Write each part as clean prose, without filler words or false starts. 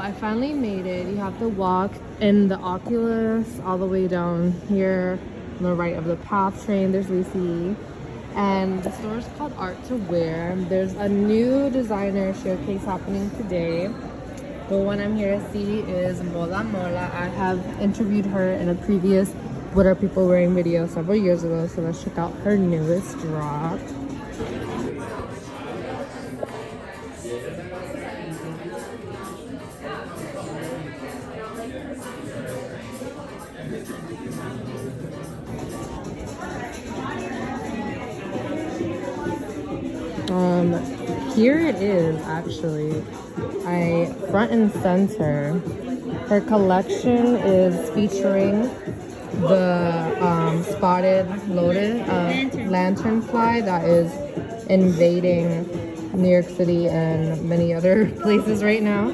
I finally made it. You have to walk in the Oculus all the way down here on the right of the PATH train. There's Lucy. And the store is called Art to Wear. There's a new designer showcase happening today. The one I'm here to see is Lola Moola. I have interviewed her in a previous What Are People Wearing video several years ago. So let's check out her newest drop. Here it is actually. Front and center. Her collection is featuring the spotted lotus lanternfly that is invading New York City and many other places right now.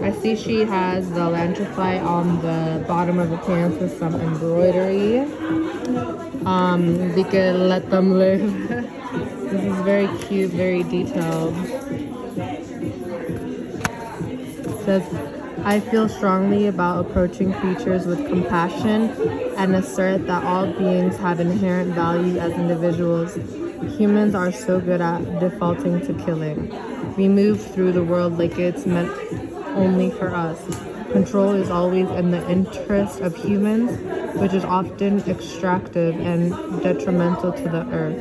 I see she has the lanternfly on the bottom of the pants with some embroidery. We could let them live. This is very cute, very detailed. It says, I feel strongly about approaching creatures with compassion and assert that all beings have inherent value as individuals. Humans are so good at defaulting to killing. We move through the world like it's meant only for us. Control is always in the interest of humans, which is often extractive and detrimental to the earth.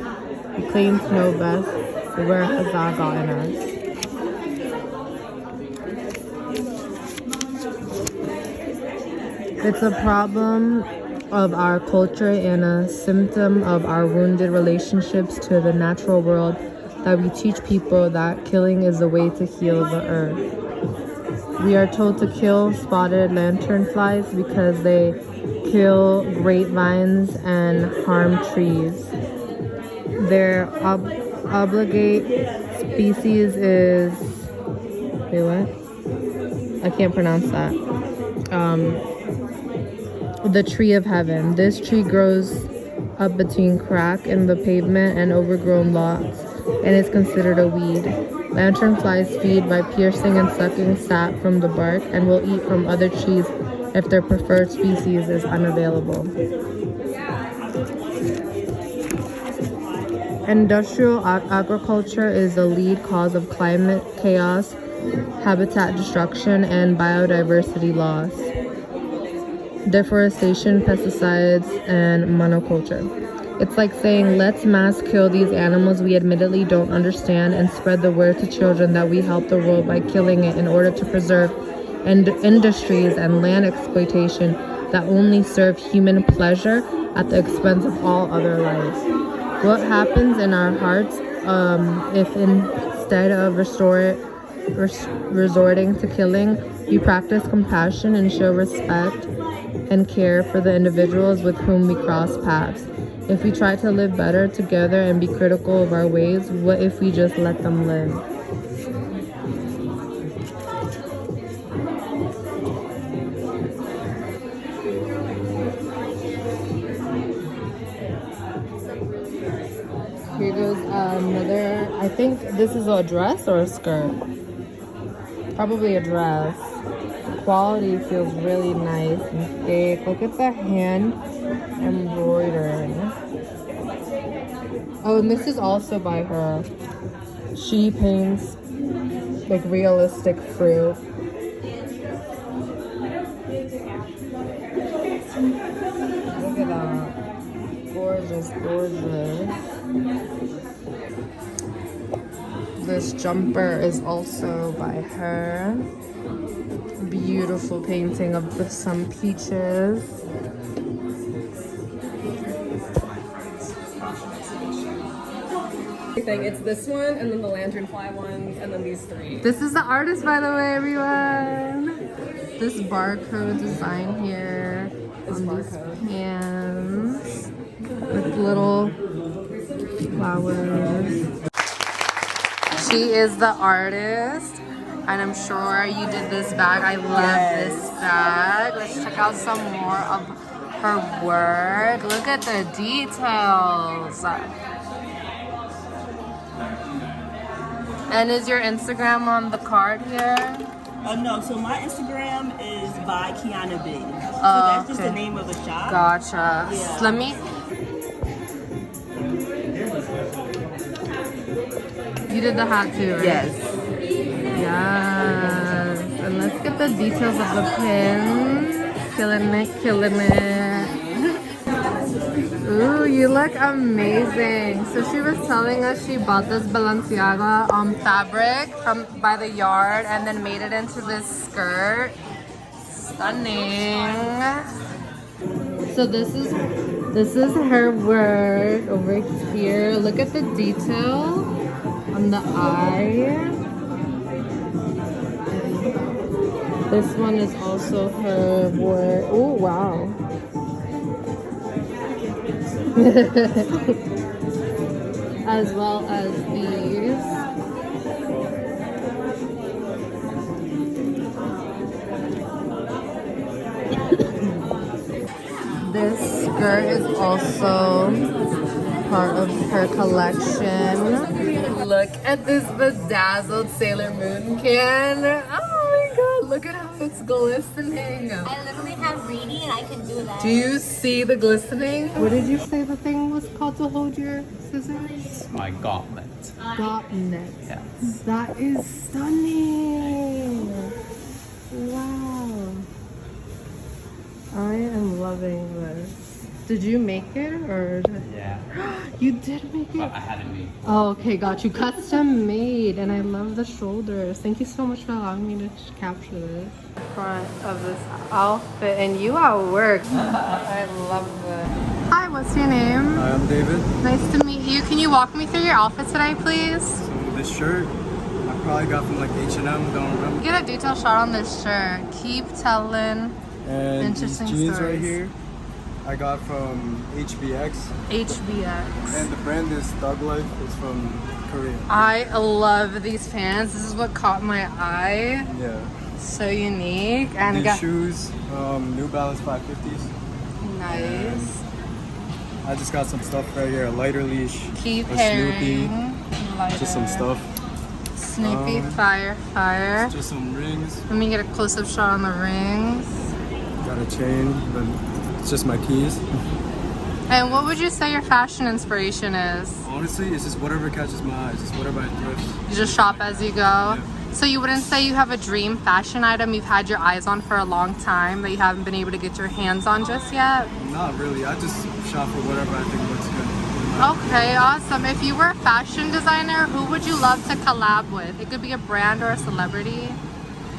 We claim to know best, but where has that gotten us? It's a problem of our culture and a symptom of our wounded relationships to the natural world that we teach people that killing is the way to heal the earth. We are told to kill spotted lanternflies because they kill grapevines and harm trees. Their obligate species is... Wait, what? I can't pronounce that. The tree of heaven. This tree grows up between crack in the pavement and overgrown lots and is considered a weed. Lanternflies feed by piercing and sucking sap from the bark and will eat from other trees if their preferred species is unavailable. Industrial agriculture is the lead cause of climate chaos, habitat destruction, and biodiversity loss. Deforestation, pesticides, and monoculture. It's like saying, let's mass kill these animals we admittedly don't understand and spread the word to children that we help the world by killing it in order to preserve industries and land exploitation that only serve human pleasure at the expense of all other lives. What happens in our hearts if instead of resorting to killing, we practice compassion and show respect and care for the individuals with whom we cross paths? If we try to live better together and be critical of our ways, what if we just let them live? Here goes another, I think this is a dress or a skirt. Probably a dress. The quality feels really nice and thick. Look at the hand embroidery. Oh, and this is also by her. She paints like realistic fruit. Look at that. Gorgeous, gorgeous. This jumper is also by her. Beautiful painting of some peaches. It's this one, and then the lanternfly ones, and then these three. This is the artist, by the way, everyone. This barcode design here on these pants with little flowers. She is the artist, and I'm sure you did this bag. I love this bag. Let's check out some more of her work. Look at the details. And is your Instagram on the card here? No, so my Instagram is by Kiana B. So Oh, that's just okay. the name of the shop. Gotcha. Yeah. Let me. You did the hat too, right? Yes. Yes. And let's get the details of the pins. Killing it, killing it. Ooh, you look amazing. So she was telling us she bought this Balenciaga fabric from by the yard and then made it into this skirt. Stunning. So this is her work over here. Look at the detail on the eye. This one is also her work. Oh wow. As well as these. This skirt is also part of her collection. Look at this bedazzled Sailor Moon can. Oh my god, look at how it's glistening. I literally have reading and I can do that. Do you see the glistening? What did you say the thing was called to hold your scissors? My gauntlet. Gauntlet. Yes. That is stunning. Wow. I am loving this. Did you make it or? Yeah. You did make it? But I had it made. Oh, okay, got you. Custom made, and I love the shoulders. Thank you so much for allowing me to capture this. Front of this outfit, and you at work. I love this. Hi, what's your name? Hi, I'm David. Nice to meet you. Can you walk me through your outfit today, please? So this shirt, I probably got from like H&M, don't remember. Get a detail shot on this shirt. Keep telling. And Interesting these jeans stories. right here, I got from HBX. HBX. And the brand is Thug Life. It's from Korea. I love these pants. This is what caught my eye. Yeah. So unique. And These shoes, New Balance 550s. nice. I just got some stuff right here, a lighter leash, Keep a pairing. Snoopy, just some stuff. Snoopy, fire. Just some rings, Let me get a close-up shot on the rings. got a chain, but it's just my keys. And what would you say your fashion inspiration is? Honestly, it's just whatever catches my eyes, just whatever I thrift. You just shop as you go? So you wouldn't say you have a dream fashion item you've had your eyes on for a long time that you haven't been able to get your hands on just yet? Not really, I just shop for whatever I think looks good. Okay, awesome. If you were a fashion designer, who would you love to collab with? It could be a brand or a celebrity.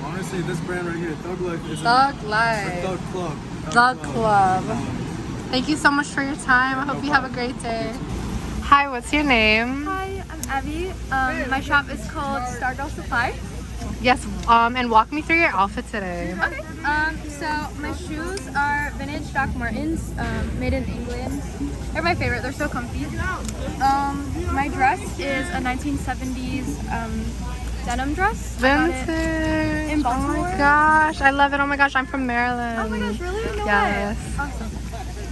Honestly, this brand right here, Thug Life, is Thug or Life. Thug Club. Thug Club. Thank you so much for your time. I hope you have a great day. Hi, what's your name? Hi, I'm Evie. My shop is called Stargirl Supply. Yes, and walk me through your outfit today. Okay. So my shoes are vintage Doc Martens, made in England. They're my favorite. They're so comfy. My dress is a 1970s denim dress. I got it Vintage. in Oh Baltimore. my gosh, I love it. Oh my gosh, I'm from Maryland. Oh my gosh, really? No Yes. way. Awesome.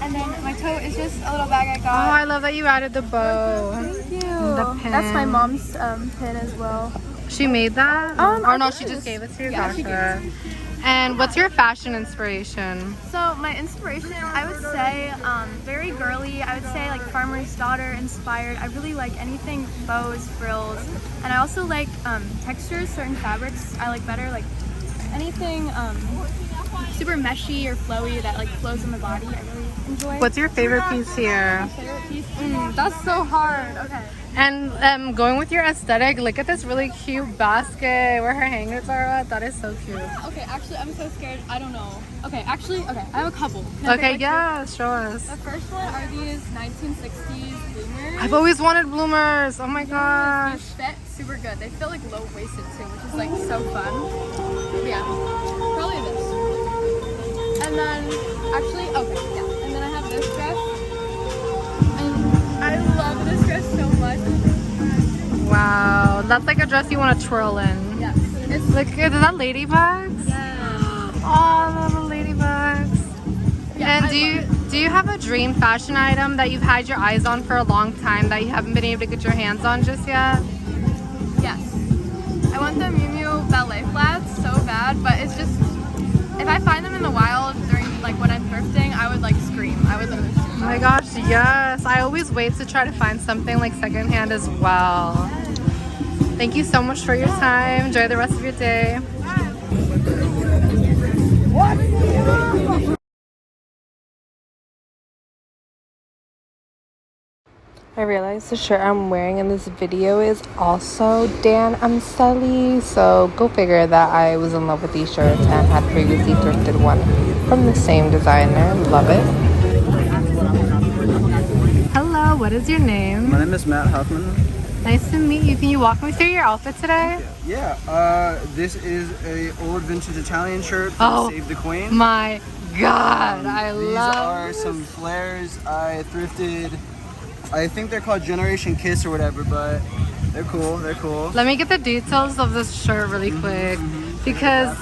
And then my tote is just a little bag I Oh, got. I love that you added the bow. Thank you. The pin. That's my mom's pin as well. She made that? I or no, she guess. just gave it to you? Yeah, she Gotcha. And what's your fashion inspiration? So my inspiration, I would say, very girly. I would say like Farmer's Daughter inspired. I really like anything bows, frills, and I also like textures. Certain fabrics I like better. Like anything super meshy or flowy that like flows on the body. I really enjoy. What's your favorite piece here? favorite piece? That's so hard. Okay. And going with your aesthetic, look at this really cute basket where her hangers are at. That is so cute. Okay, actually, I'm so scared. I don't know. Okay, actually, I have a couple. Can I pick, Okay, like, yeah, show us. The first one are these 1960s bloomers. I've always wanted bloomers. Oh my These gosh. fit super good. They feel like low-waisted too, which is like so fun. But yeah, probably this. And then, actually, okay, yeah. And then I have this dress. And I love this dress so much. Wow, that's like a dress you want to twirl in. Yes. It's Look, is that ladybugs? Oh, I love the ladybugs. Yeah, And I do you have a dream fashion item that you've had your eyes on for a long time that you haven't been able to get your hands on just yet? yes. I want the Miu Miu ballet flats so bad, but it's just, if I find them in the wild during like when I'm thrifting, I would like scream. I would literally scream. Oh my gosh, yes. I always wait to try to find something like secondhand as well. Thank you so much for your time. Enjoy the rest of your day. I realized the shirt I'm wearing in this video is also Dan Amseli, so go figure that I was in love with these shirts and had previously thrifted one from the same designer. Love it. Hello, what is your name? My name is Matt Huffman. Nice to meet you. Can you walk me through your outfit today? Yeah, this is a old vintage Italian shirt from Save the Queen. My God, These are some flares I thrifted. I think they're called Generation Kiss or whatever, but they're cool. They're cool. Let me get the details of this shirt really quick because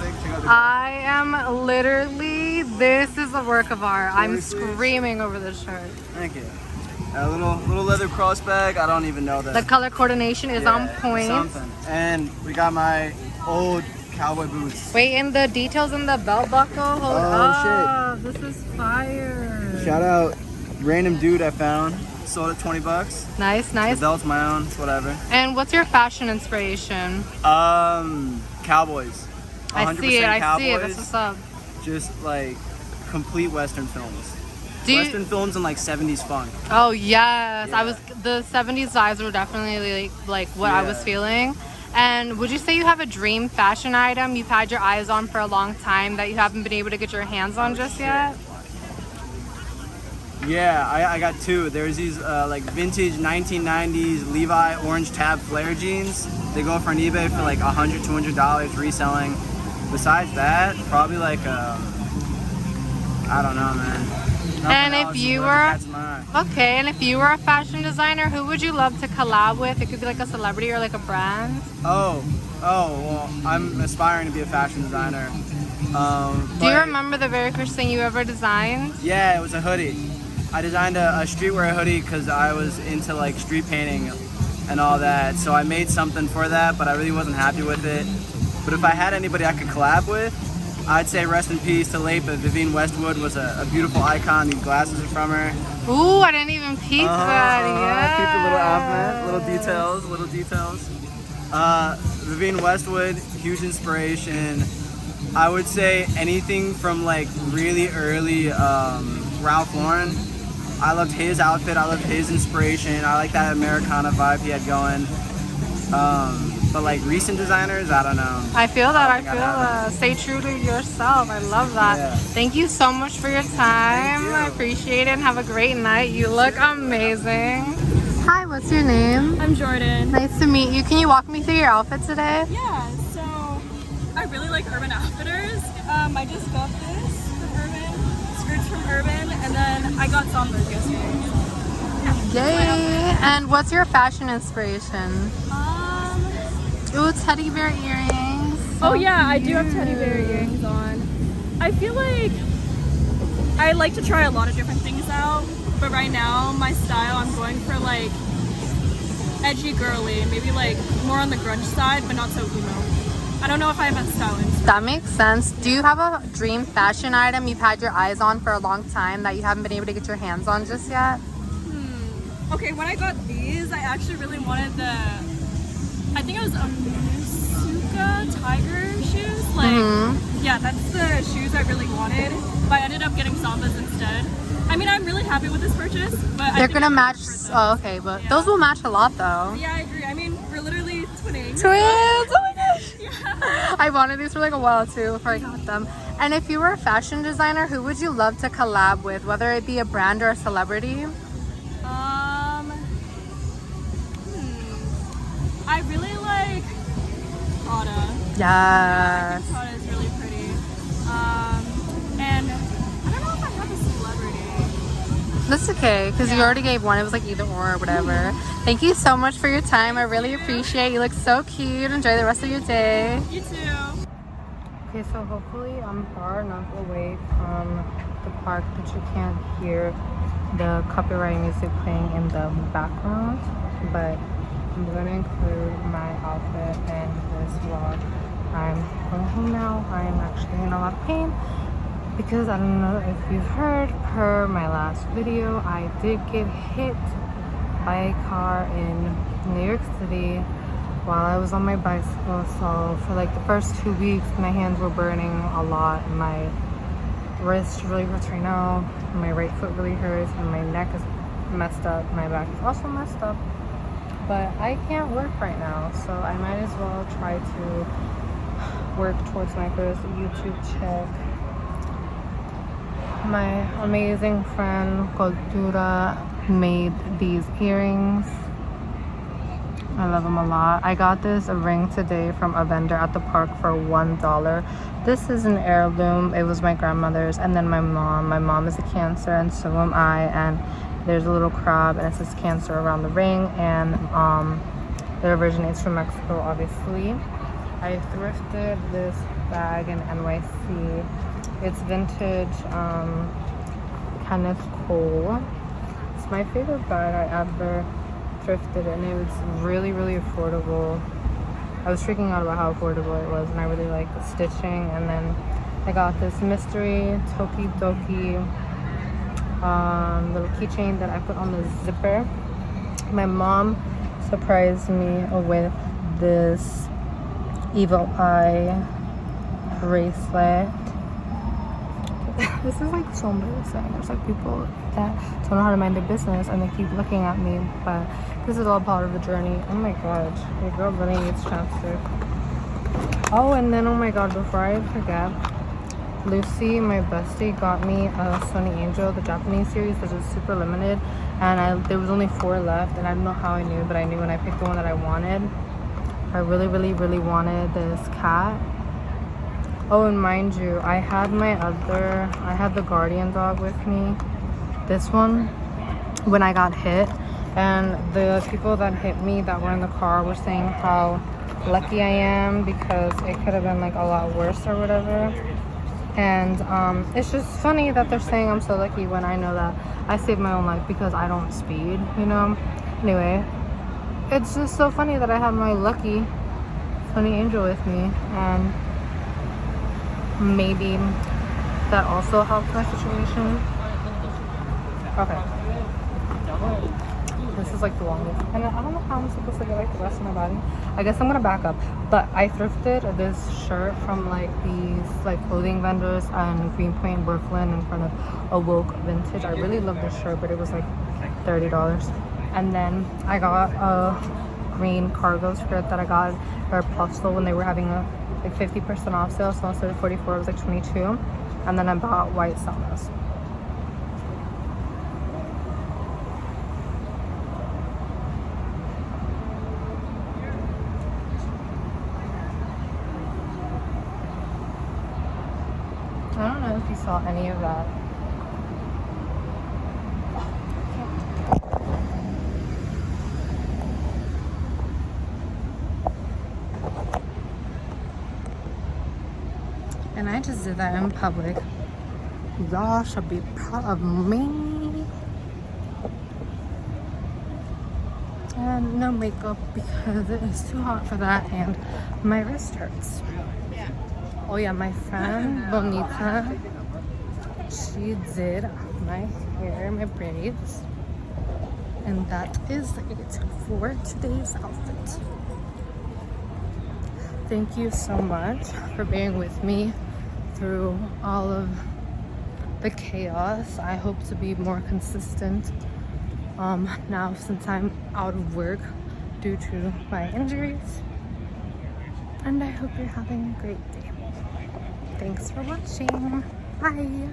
I am literally, this is a work of art. I'm screaming over this shirt. Thank you. A little leather cross bag. I don't even know that. The color coordination is on point. Something. And we got my old cowboy boots. Wait, and the details in the belt buckle? Hold up. This is fire. Shout out random dude I found. Sold it $20. Nice, nice. The belt's my own. It's whatever. And what's your fashion inspiration? Cowboys. 100% I see it. Cowboys. That's what's up. Just like complete Western films. Western films and like 70s funk. Oh yes, Yeah. the 70s vibes were definitely like what I was feeling. And would you say you have a dream fashion item you've had your eyes on for a long time that you haven't been able to get your hands on just yet? Yeah, I got two. There's these like vintage 1990s Levi orange tab flare jeans. They go for on eBay for like $100, $200 reselling. Besides that, probably like I don't know, man. And if you were if you were a fashion designer, who would you love to collab with? It could be like a celebrity or like a brand. Oh, well, I'm aspiring to be a fashion designer. Do you remember the very first thing you ever designed? Yeah, it was a hoodie. I designed a streetwear hoodie because I was into like street painting and all that. So I made something for that, but I really wasn't happy with it. But if I had anybody I could collab with, I'd say rest in peace to late, but Vivienne Westwood was a beautiful icon. These glasses are from her. Ooh, I didn't even peep that. Yeah. Keep the little outfit, little details. Vivienne Westwood, huge inspiration. I would say anything from like really early Ralph Lauren. I loved his outfit. I loved his inspiration. I like that Americana vibe he had going. But like recent designers, I don't know. I feel that. I feel that. Stay true to yourself. I love that. Yeah. Thank you so much for your time. I appreciate it and have a great night. You look amazing. Hi, what's your name? I'm Jordan. Nice to meet you. Can you walk me through your outfit today? Yeah, so I really like Urban Outfitters. I just got this from Urban, skirts from Urban, and then I got Zombers yesterday. Yay! And what's your fashion inspiration? Ooh, teddy bear earrings. Oh yeah, I do have teddy bear earrings on. I feel like I like to try a lot of different things out, but right now my style, I'm going for like edgy girly, maybe like more on the grunge side, but not so emo. I don't know if I have that style in. That makes sense. Do you have a dream fashion item you've had your eyes on for a long time that you haven't been able to get your hands on just yet? Okay, when I got these, I actually really wanted the, I think it was a Musuka tiger shoes. Like, yeah, that's the shoes I really wanted, but I ended up getting Zombas instead. I mean, I'm really happy with this purchase, but they're gonna match. Oh, okay, but those will match a lot though. Yeah, I agree. I mean, we're literally twinning. Twins! Oh my gosh! Yeah. I wanted these for like a while too before I got them. And if you were a fashion designer, who would you love to collab with, whether it be a brand or a celebrity? I really like Prada. Yes. Prada is really pretty. And I don't know if I have a celebrity. That's okay, because you already gave one. It was like either or whatever. Thank you so much for your time. I really appreciate it. You look so cute. Enjoy the rest of your day. You too. Okay, so hopefully I'm far enough away from the park that you can't hear the copyright music playing in the background. But I'm gonna include my outfit in this vlog. I'm going home now. I am actually in a lot of pain because I don't know if you've heard, per my last video, I did get hit by a car in New York City while I was on my bicycle. So for like the first 2 weeks, my hands were burning a lot. My wrist really hurts right now. My right foot really hurts, and my neck is messed up. My back is also messed up. But I can't work right now, so I might as well try to work towards my first YouTube check. My amazing friend Cultura made these earrings. I love them a lot. I got this ring today from a vendor at the park for $1. This is an heirloom. It was my grandmother's, and then my mom. My mom is a Cancer, and so am I. And there's a little crab, and it says Cancer around the ring. And it originates from Mexico, obviously. I thrifted this bag in NYC. It's vintage Kenneth Cole. It's my favorite bag I ever thrifted, and it was really affordable. I was freaking out about how affordable it was, and I really liked the stitching. And then I got this mystery Toki Doki little keychain that I put on the zipper. My mom surprised me with this evil eye bracelet. This is like so embarrassing. There's like people that don't know how to mind their business and they keep looking at me, but this is all part of the journey. Oh my god, your girl really needs chapstick. Oh, and then oh my god, before I forget, Lucy, my bestie, got me a Sony Angel, the Japanese series, which is super limited, and there was only 4 left, and I don't know how I knew, but I knew when I picked the one that I wanted. I really wanted this cat. Oh, and mind you, I had the guardian dog with me, this one, when I got hit, and the people that hit me that were in the car were saying how lucky I am because it could have been like a lot worse or whatever. And it's just funny that they're saying I'm so lucky when I know that I saved my own life because I don't speed, you know? Anyway, it's just so funny that I had my lucky Sony Angel with me, and maybe that also helped my situation. Okay. This is like the longest, and I don't know how I'm supposed to get like the rest of my body. I guess I'm gonna back up, but I thrifted this shirt from like these like clothing vendors in Greenpoint, Brooklyn, in front of Awoke Vintage. I really love this shirt, but it was like $30. And then I got a green cargo skirt that I got at Apostle when they were having a like 50% off sale, so instead of 44 it was like 22. And then I bought white sandals. I don't know if you saw any of that. And I just did that in public. Y'all should be proud of me. And no makeup because it is too hot for that, and my wrist hurts. Oh yeah, my friend Bonita, she did my hair, my braids. And that is it for today's outfit. Thank you so much for being with me through all of the chaos. I hope to be more consistent now since I'm out of work due to my injuries. And I hope you're having a great day. Thanks for watching. Bye.